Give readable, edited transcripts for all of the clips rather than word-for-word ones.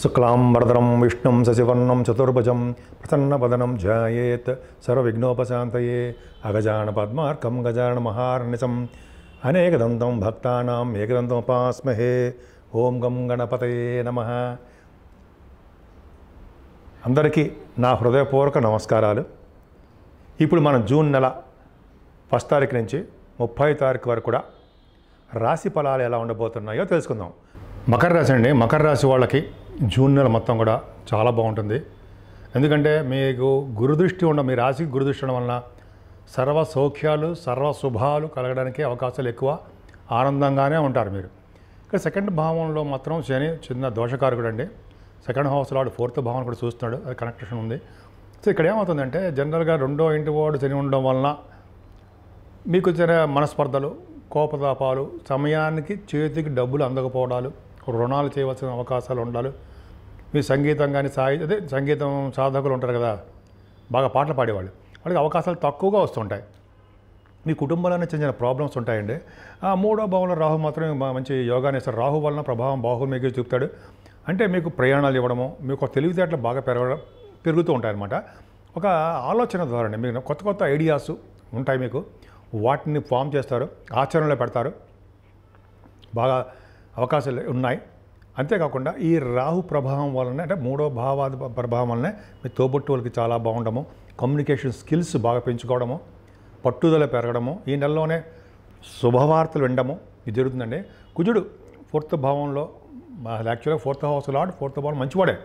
శుక్లాంబరధరం విష్ణుం శశివర్ణం చతుర్భుజం ప్రసన్నవదనం ధ్యాయేత్ సర్వవిఘ్నోపశాంతయే అగజాన పద్మార్కం గజాన మహార్నిశం అనేకదంతం భక్తానాం ఏకదంతముపాస్మహే. ఓం గం గణపతయే నమః. అందరికీ నా హృదయపూర్వక నమస్కారాలు. ఇప్పుడు మనం జూన్ నెల 1 తారీఖు నుంచి 30 తారీఖు వరకు కూడా రాశి ఫలాలు ఎలా ఉండబోతున్నాయో తెలుసుకుందాం. మకర రాశి అండి. మకర రాశి వాళ్ళకి జూన్ నెల మొత్తం కూడా చాలా బాగుంటుంది. ఎందుకంటే మీకు గురుదృష్టి మీ రాశికి గురుదృష్టి ఉండడం వలన సర్వ సౌఖ్యాలు సర్వ శుభాలు కలగడానికి అవకాశాలు ఎక్కువ. ఆనందంగానే ఉంటారు మీరు. ఇక్కడ సెకండ్ భావంలో మాత్రం శని చిన్న దోషకారకుడు అండి. సెకండ్ హౌస్ వాడు 4th భావం కూడా చూస్తున్నాడు, అది కనెక్షన్ ఉంది. సో ఇక్కడ ఏమవుతుందంటే జనరల్గా 2వ ఇంటి వాడు శని ఉండడం వలన మీకు చిన్న మనస్పర్ధలు, కోపతాపాలు, సమయానికి చేతికి డబ్బులు అందకపోవడాలు, రుణాలు చేయవలసిన అవకాశాలు ఉండాలి. మీ సంగీతం కానీ సంగీతం సాధకులు ఉంటారు కదా, బాగా పాటలు పాడేవాళ్ళు, వాళ్ళకి అవకాశాలు తక్కువగా వస్తుంటాయి. మీ కుటుంబంలోనే చిన్న చిన్న ప్రాబ్లమ్స్ ఉంటాయండి. 3వ భావంలో రాహు మాత్రమే మంచి యోగాన్ని ఇస్తారు. రాహు వలన ప్రభావం బాహువు మీకు చూపుతాడు. అంటే మీకు ప్రయాణాలు ఇవ్వడము, మీకు తెలివితేటలు బాగా పెరుగుతూ ఉంటాయన్నమాట. ఒక ఆలోచన ద్వారా మీకు కొత్త కొత్త ఐడియాస్ ఉంటాయి. మీకు వాటిని ఫామ్ చేస్తారు, ఆచరణలో పెడతారు. బాగా అవకాశాలు ఉన్నాయి. అంతేకాకుండా ఈ రాహు ప్రభావం వలన అంటే 3వ భావాది ప్రభావం వలనే మీ తోబుట్టువులకి చాలా బాగుండము, కమ్యూనికేషన్ స్కిల్స్ బాగా పెంచుకోవడము, పట్టుదల పెరగడము, ఈ నెలలోనే శుభవార్తలు వినడము ఇది జరుగుతుందండి. కుజుడు 4th భావంలో యాక్చువల్గా 4th హౌస్ లార్డ్, 4th భావం మంచివాడే.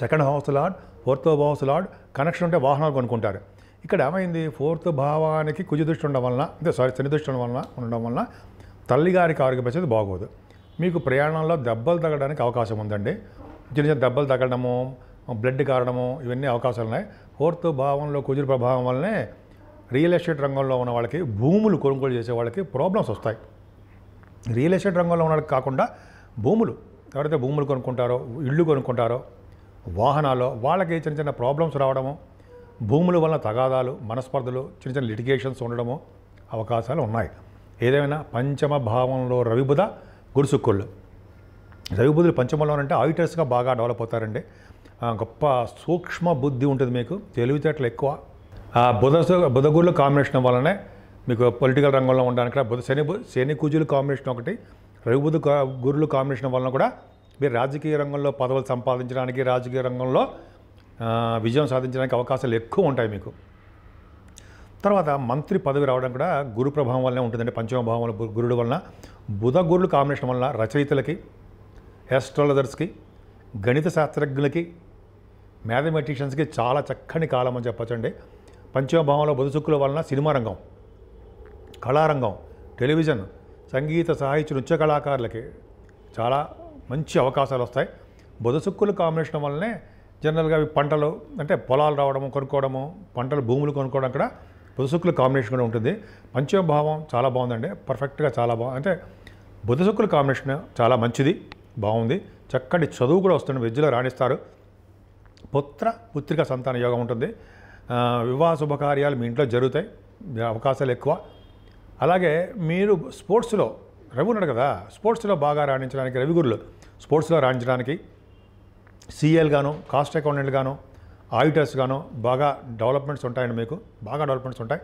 Second house lord, 4th house lord connection ఉంటే వాహనాలు కొనుక్కుంటారు. ఇక్కడ ఏమైంది, 4th భావానికి కుజ దృష్టి ఉండడం వలన శని దృష్టి ఉండడం వలన తల్లిగారికి ఆరోగ్య పరిస్థితి బాగోదు. మీకు ప్రయాణంలో దెబ్బలు తగ్గడానికి అవకాశం ఉందండి. చిన్న చిన్న దెబ్బలు తగ్గడము, బ్లడ్ కారడము, ఇవన్నీ అవకాశాలు ఉన్నాయి. 4th భావంలో కుజుడు ప్రభావం వల్లనే రియల్ ఎస్టేట్ రంగంలో ఉన్న వాళ్ళకి, భూములు కొనుగోలు చేసే వాళ్ళకి ప్రాబ్లమ్స్ వస్తాయి. రియల్ ఎస్టేట్ రంగంలో ఉన్న వాళ్ళకి కాకుండా భూములు, ఎవరైతే భూములు కొనుక్కుంటారో, ఇళ్ళు కొనుక్కుంటారో, వాహనాల్లో వాళ్ళకి చిన్న చిన్న ప్రాబ్లమ్స్ రావడము, భూముల వలన తగాదాలు, మనస్పర్ధలు, చిన్న చిన్న లిటిగేషన్స్ ఉండడము అవకాశాలు ఉన్నాయి. ఏదైనా పంచమ భావంలో రవిబుధ గురుశుక్రులు, రవిబుధులు పంచమంలో అంటే ఆడిటర్స్గా బాగా డెవలప్ అవుతారండి. గొప్ప సూక్ష్మ బుద్ధి ఉంటుంది, మీకు తెలివితేటలు ఎక్కువ. బుధ గురుల కాంబినేషన్ వల్లనే మీకు పొలిటికల్ రంగంలో ఉండడానికి శని కుజులు కాంబినేషన్ ఒకటి, రవిబుధ గురుల కాంబినేషన్ వలన కూడా మీరు రాజకీయ రంగంలో పదవులు సంపాదించడానికి, రాజకీయ రంగంలో విజయం సాధించడానికి అవకాశాలు ఎక్కువ ఉంటాయి మీకు. తర్వాత మంత్రి పదవి రావడం కూడా గురు ప్రభావం వల్లనే ఉంటుందండి. పంచమ భావంలో గురుడు వలన, బుధ గురుల కాంబినేషన్ వలన రచయితలకి, ఆస్ట్రాలజర్స్కి, గణిత శాస్త్రజ్ఞులకి, మ్యాథమెటిషియన్స్కి చాలా చక్కని కాలం అని చెప్పచ్చండి. పంచమ భావంలో బుధ శుక్రుల వలన సినిమా రంగం, కళారంగం, టెలివిజన్, సంగీత, సాహిత్య, నృత్య కళాకారులకి చాలా మంచి అవకాశాలు వస్తాయి. బుధ శుక్రుల కాంబినేషన్ వల్లనే జనరల్గా పంటలు అంటే పొలాలు రావడము, కొనుక్కోవడము, పంటలు, భూములు కొనుక్కోవడం కూడా బుధ శుక్రుల కాంబినేషన్ కూడా ఉంటుంది. పంచమ భావం చాలా బాగుందండి, పర్ఫెక్ట్గా చాలా బాగుంది. అంటే బుధ శుక్రుల కాంబినేషన్ చాలా మంచిది, బాగుంది. చక్కటి చదువు కూడా వస్తుంది, విద్యలో రాణిస్తారు. పుత్రిక సంతాన యోగం ఉంటుంది. వివాహ శుభకార్యాలు మీ ఇంట్లో జరుగుతాయి, అవకాశాలు ఎక్కువ. అలాగే మీరు స్పోర్ట్స్లో, రవి ఉన్నాడు కదా, స్పోర్ట్స్లో బాగా రాణించడానికి, రవిగురులు స్పోర్ట్స్లో రాణించడానికి సిఎల్ గాను, కాస్ట్ అకౌంటెంట్ గాను, ఆడిటర్స్ గాను బాగా డెవలప్మెంట్స్ ఉంటాయండి. మీకు బాగా డెవలప్మెంట్స్ ఉంటాయి.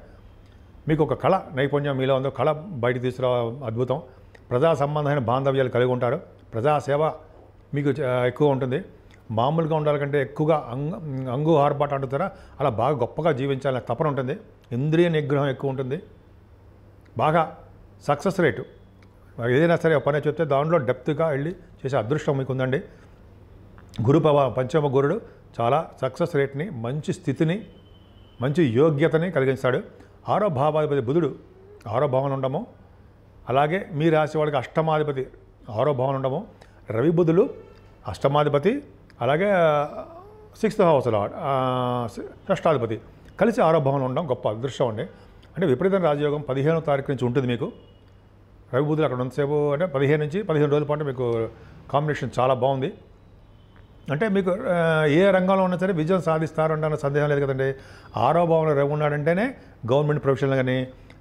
మీకు ఒక కళ నైపుణ్యం మీలో ఉందో, కళ బయట తీసుకురా అద్భుతం. ప్రజా సంబంధమైన బాంధవ్యాలు కలిగి ఉంటారు. ప్రజాసేవ మీకు ఎక్కువ ఉంటుంది. మామూలుగా ఉండాలి కంటే ఎక్కువగా అంగు ఆర్బాట అంటుతారా, అలా బాగా గొప్పగా జీవించాలని తపన ఉంటుంది. ఇంద్రియ నిగ్రహం ఎక్కువ ఉంటుంది. బాగా సక్సెస్ రేటు, ఏదైనా సరే పని చెప్తే దాంట్లో డెప్త్గా వెళ్ళి చేసే అదృష్టం మీకు ఉందండి. పంచమ గురుడు చాలా సక్సెస్ రేట్ని, మంచి స్థితిని, మంచి యోగ్యతని కలిగిస్తాడు. 6వ భావాధిపతి బుధుడు 6వ భావన ఉండము. అలాగే మీ రాశి వాళ్ళకి అష్టమాధిపతి 6వ భావన ఉండము. రవి బుధులు అష్టమాధిపతి, అలాగే 6th హౌస్ లార్డ్ షష్టాధిపతి కలిసి 6వ భావన ఉండడం గొప్ప అదృష్టం అండి. అంటే విపరీత రాజయోగం 15వ తారీఖు నుంచి ఉంటుంది మీకు. రవి బుధులు అక్కడ ఉన్నసేపు అంటే 15 నుంచి 15 రోజుల పాటు మీకు కాంబినేషన్ చాలా బాగుంది. అంటే మీకు ఏ రంగంలో ఉన్నా సరే విజయం సాధిస్తారు అంటే సందేహం లేదు కదండి. 6వ భావంలో రవి ఉన్నాడంటేనే గవర్నమెంట్ ప్రొఫెషన్లు కానీ,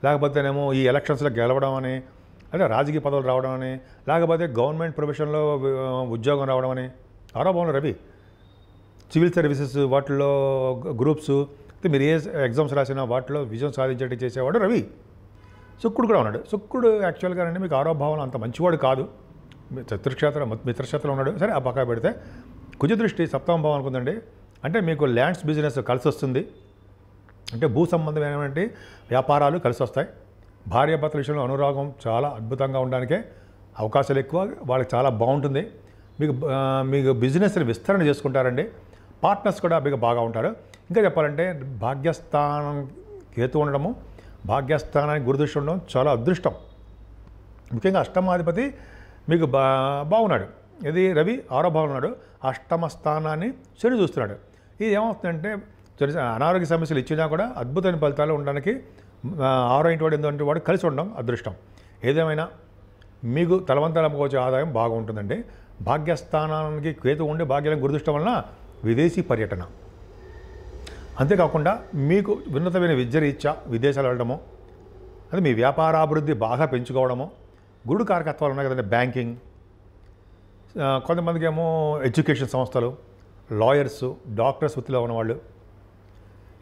లేకపోతేనేమో ఈ ఎలక్షన్స్లో గెలవడం అని, అంటే రాజకీయ పదవులు రావడం అని, లేకపోతే గవర్నమెంట్ ప్రొఫెషన్లో ఉద్యోగం రావడం అని, ఆరో భావంలో రవి సివిల్ సర్వీసెస్ వాటిల్లో గ్రూప్స్ మీరు ఏ ఎగ్జామ్స్ రాసినా వాటిలో విజయం సాధించేట్టు చేసేవాడు రవి. శుక్రుడు కూడా ఉన్నాడు. శుక్రుడు యాక్చువల్గా అంటే మీకు ఆరో భావంలో అంత మంచివాడు కాదు, మిత్రక్షేత్రం ఉన్నాడు. సరే ఆ పక్క పెడితే కుజ దృష్టి సప్తమ భావం అనుకుందండి. అంటే మీకు ల్యాండ్స్ బిజినెస్ కలిసి వస్తుంది, అంటే భూ సంబంధమైనటువంటి వ్యాపారాలు కలిసి వస్తాయి. భార్యాభర్తల విషయంలో అనురాగం చాలా అద్భుతంగా ఉండడానికే అవకాశాలు ఎక్కువ, వాళ్ళకి చాలా బాగుంటుంది. మీకు బిజినెస్ని విస్తరణ చేసుకుంటారండి. పార్ట్నర్స్ కూడా మీకు బాగా ఉంటారు. ఇంకా చెప్పాలంటే భాగ్యస్థానం కేతు ఉండడము, భాగ్యస్థానానికి గురుదృష్టి ఉండడం చాలా అదృష్టం. ముఖ్యంగా అష్టమాధిపతి మీకు బాగున్నాడు. ఇది రవి ఆరో భావం ఉన్నాడు, అష్టమ స్థానాన్ని శని చూస్తున్నాడు. ఇది ఏమవుతుందంటే అనారోగ్య సమస్యలు ఇచ్చినా కూడా అద్భుతమైన ఫలితాలు ఉండడానికి ఆరో ఇంటి వాడు ఎందుకంటే వాడు కలిసి ఉండడం అదృష్టం. ఏదేమైనా మీకు తలవంతలకు వచ్చే ఆదాయం బాగా ఉంటుందండి. భాగ్యస్థానానికి కేతు ఉండి భాగ్యానికి గురుదృష్టం వలన విదేశీ పర్యటన, అంతేకాకుండా మీకు ఉన్నతమైన విద్య రీత్యా విదేశాలు వెళ్ళడము, అది మీ వ్యాపారాభివృద్ధి బాగా పెంచుకోవడము. గురుడు కారకత్వాలు ఉన్నాయి కదండి, బ్యాంకింగ్, కొంతమందికి ఏమో ఎడ్యుకేషన్ సంస్థలు, లాయర్స్, డాక్టర్స్ వృత్తిలో ఉన్నవాళ్ళు,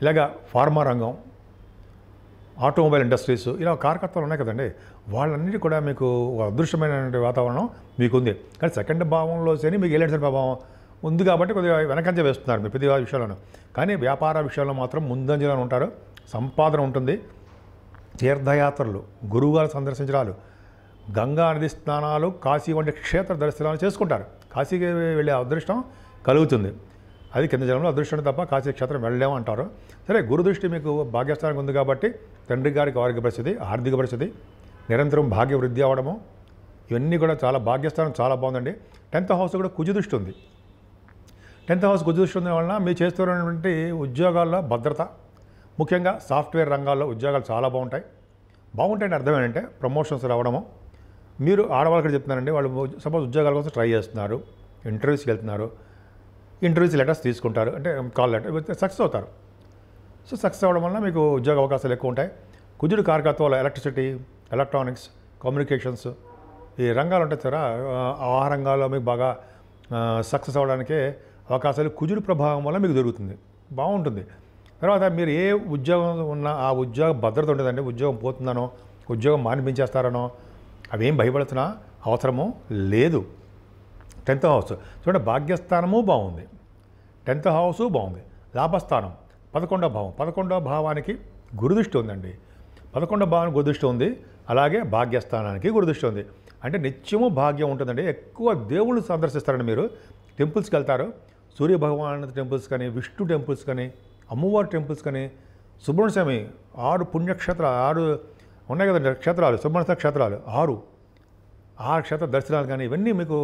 ఇలాగా ఫార్మా రంగం, ఆటోమొబైల్ ఇండస్ట్రీస్, ఇలా కారకత్వాలు ఉన్నాయి కదండి. వాళ్ళన్నిటి కూడా మీకు అదృష్టమైన వాతావరణం మీకుంది. కానీ సెకండ్ భావంలో శని మీకు ఎలాంటి ప్రభావం ఉంది కాబట్టి కొద్దిగా వెనకంజ వేస్తున్నారు మీ ప్రతి విషయంలోనూ. కానీ వ్యాపార విషయాల్లో మాత్రం ముందంజలో ఉంటారు, సంపాదన ఉంటుంది. తీర్థయాత్రలు, గురువుగారు సందర్శించడాలు, గంగా నది స్నానాలు, కాశీ వంటి క్షేత్ర దర్శనాలు చేసుకుంటారు. కాశీకి వెళ్ళే అదృష్టం కలుగుతుంది. అది కింద జనంలో అదృష్టం తప్ప కాశీ క్షేత్రం వెళ్ళలేము అంటారు. సరే, గురుదృష్టి మీకు భాగ్యస్థానం ఉంది కాబట్టి తండ్రి గారికి ఆరోగ్య పరిస్థితి, ఆర్థిక పరిస్థితి, నిరంతరం భాగ్య వృద్ధి అవ్వడము, ఇవన్నీ కూడా చాలా భాగ్యస్థానం చాలా బాగుందండి. 10th హౌస్ కూడా కుజదృష్టి ఉంది. 10th హౌస్ కుజదృష్టి ఉండడం వలన మీరు చేస్తున్నటువంటి ఉద్యోగాల్లో భద్రత, ముఖ్యంగా సాఫ్ట్వేర్ రంగాల్లో ఉద్యోగాలు చాలా బాగుంటాయంటే అర్థం ఏంటంటే ప్రమోషన్స్ రావడము. మీరు ఆడవాళ్ళకి చెప్తున్నారండి, వాళ్ళు సపోజ్ ఉద్యోగాల కోసం ట్రై చేస్తున్నారు, ఇంటర్వ్యూస్కి వెళ్తున్నారు, ఇంటర్వ్యూస్ లెటర్స్ తీసుకుంటారు, అంటే కాల్ లెటర్, సక్సెస్ అవుతారు. సో సక్సెస్ అవ్వడం వల్ల మీకు ఉద్యోగ అవకాశాలు ఎక్కువ ఉంటాయి. కుజుడు కారకత్వాలు ఎలక్ట్రిసిటీ, ఎలక్ట్రానిక్స్, కమ్యూనికేషన్స్, ఈ రంగాలు ఉంటాయి సార్, ఆ రంగాల్లో మీకు బాగా సక్సెస్ అవ్వడానికే అవకాశాలు కుజుడు ప్రభావం వల్ల మీకు దొరుకుతుంది, బాగుంటుంది. తర్వాత మీరు ఏ ఉద్యోగం ఉన్నా ఆ ఉద్యోగ భద్రత ఉంటుందండి. ఉద్యోగం పోతుందనో, ఉద్యోగం మానిపించేస్తారనో అవేం భయపడుతున్నా అవసరము లేదు. 10th హౌస్ చూడండి, భాగ్యస్థానము బాగుంది, 10th హౌస్ బాగుంది, లాభస్థానం 11వ భావం, 11వ భావానికి గురుదృష్టి ఉందండి. 11వ భావానికి గురుదృష్టి ఉంది, అలాగే భాగ్యస్థానానికి గురుదృష్టి ఉంది. అంటే నిత్యము భాగ్యం ఉంటుందండి. ఎక్కువ దేవుళ్ళు సందర్శిస్తారండి. మీరు టెంపుల్స్కి వెళ్తారు, సూర్య భగవాన్ టెంపుల్స్ కానీ, విష్ణు టెంపుల్స్ కానీ, అమ్మవారి టెంపుల్స్ కానీ, సుబ్రహ్మణ్య స్వామి 6 పుణ్యక్షేత్రాలు, 6 ఉన్నాయి కదండి క్షేత్రాలు, సుబ్రహ్మణ్య క్షేత్రాలు 6 క్షేత్ర దర్శనాలు కానీ, ఇవన్నీ మీకు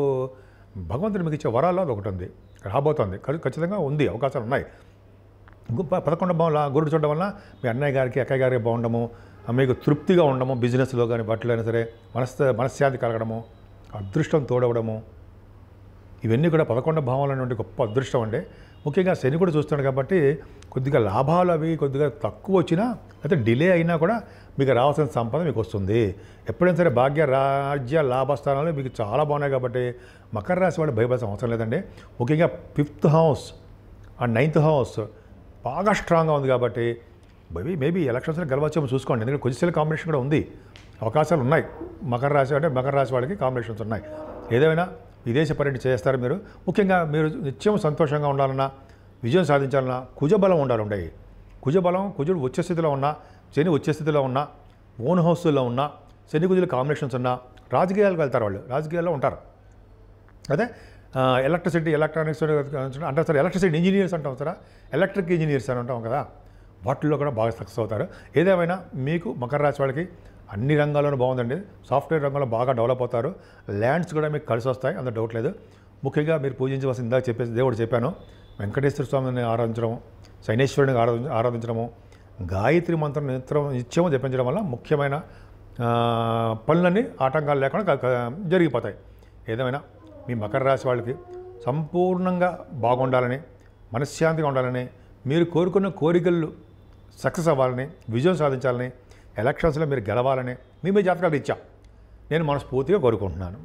భగవంతుడు మీకు ఇచ్చే వరాల్లో అది ఒకటి ఉంది, రాబోతోంది, ఖచ్చితంగా ఉంది, అవకాశాలు ఉన్నాయి. 11వ భావంలో గురుడు చూడడం వల్ల మీ అన్నయ్య గారికి, అక్కయ్య గారికి బాగుండము, మీకు తృప్తిగా ఉండము, బిజినెస్లో కానీ వాటిలో అయినా సరే మనశ్శాంతి కలగడము, అదృష్టం తోడవడము, ఇవన్నీ కూడా 11వ భావంలో నుండి గొప్ప అదృష్టం అండి. ముఖ్యంగా శని కూడా చూస్తున్నాడు కాబట్టి కొద్దిగా లాభాలు అవి కొద్దిగా తక్కువ వచ్చినా, అయితే డిలే అయినా కూడా మీకు రావాల్సిన సంపద మీకు వస్తుంది. ఎప్పుడైనా సరే భాగ్య, రాజ్య, లాభస్థానాలు మీకు చాలా బాగున్నాయి కాబట్టి మకర రాశి వాళ్ళు భయపడాల్సిన అవసరం లేదండి. ముఖ్యంగా 5th house and 9th house బాగా స్ట్రాంగ్గా ఉంది కాబట్టి మేబీ ఎలక్షన్స్లో గెలవచ్చేమో చూసుకోండి. ఎందుకంటే కొద్దిసేపు కాంబినేషన్ కూడా ఉంది, అవకాశాలు ఉన్నాయి. మకర రాశి అంటే మకర రాశి వాళ్ళకి కాంబినేషన్స్ ఉన్నాయి. ఏదైనా విదేశ పర్యటన చేస్తారు మీరు. ముఖ్యంగా మీరు నిత్యం సంతోషంగా ఉండాలన్నా, విజయం సాధించాలన్నా కుజబలం ఉండాలి. కుజబలం, కుజుడు ఉచ్చ స్థితిలో ఉన్నా, శని ఉచ్చ స్థితిలో ఉన్నా, ఓన్ హౌస్లో ఉన్నా, శని కుజుల కాంబినేషన్స్ ఉన్నా రాజకీయాలకు వెళ్తారు, వాళ్ళు రాజకీయాల్లో ఉంటారు. అదే ఎలక్ట్రిసిటీ, ఎలక్ట్రానిక్స్ అంటారు సార్, ఎలక్ట్రిసిటీ ఇంజనీర్స్ అంటాం సార్, ఎలక్ట్రిక్ ఇంజనీర్స్ అని అంటాం కదా, వాటిల్లో కూడా బాగా సక్సెస్ అవుతారు. ఏదేమైనా మీకు మకర రాశి వాళ్ళకి అన్ని రంగాల్లోనూ బాగుందండి. సాఫ్ట్వేర్ రంగంలో బాగా డెవలప్ అవుతారు. ల్యాండ్స్ కూడా మీకు కలిసి వస్తాయి, అందులో డౌట్ లేదు. ముఖ్యంగా మీరు పూజించవలసిన ఇందాక దేవుడు చెప్పాను, వెంకటేశ్వర స్వామిని ఆరాధించడము, శనీశ్వరుని ఆరాధించడము, గాయత్రి మంత్రం నిత్యము జపించడం వల్ల ముఖ్యమైన పనులన్నీ ఆటంకాలు లేకుండా జరిగిపోతాయి. ఏదేమైనా మీ మకర రాశి వాళ్ళకి సంపూర్ణంగా బాగుండాలని, మనశ్శాంతిగా ఉండాలని, మీరు కోరుకున్న కోరికలు సక్సెస్ అవ్వాలని, విజయం సాధించాలని, ఎలక్షన్స్లో మీరు గెలవాలని మీ జాతకాలు ఇచ్చా నేను మనస్ఫూర్తిగా కోరుకుంటున్నాను.